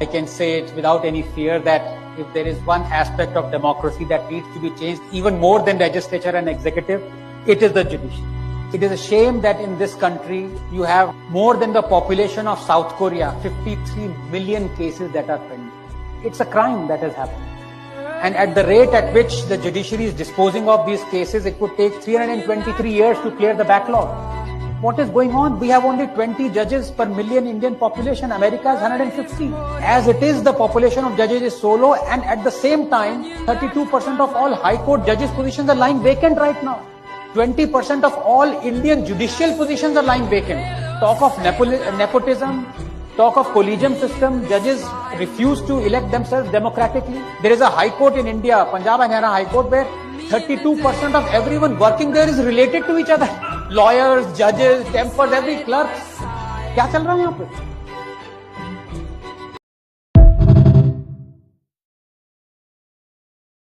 I can say it without any fear that if there is one aspect of democracy that needs to be changed even more than legislature and executive, it is the judiciary. It is a shame that in this country you have more than the population of South Korea, 53 million cases that are pending. It's a crime that has happened. And at the rate at which the judiciary is disposing of these cases, it would take 323 years to clear the backlog. What is going on? We have only 20 judges per million Indian population. America is 150. As it is, the population of judges is so low, and at the same time, 32% of all High Court judges positions are lying vacant right now. 20% of all Indian judicial positions are lying vacant. Talk of nepotism, talk of collegium system, judges refuse to elect themselves democratically. There is a High Court in India, Punjab and Haryana High Court, where 32% of everyone working there is related to each other. Lawyers, judges, tempers, every clerk. क्या चल रहा है यहाँ पे?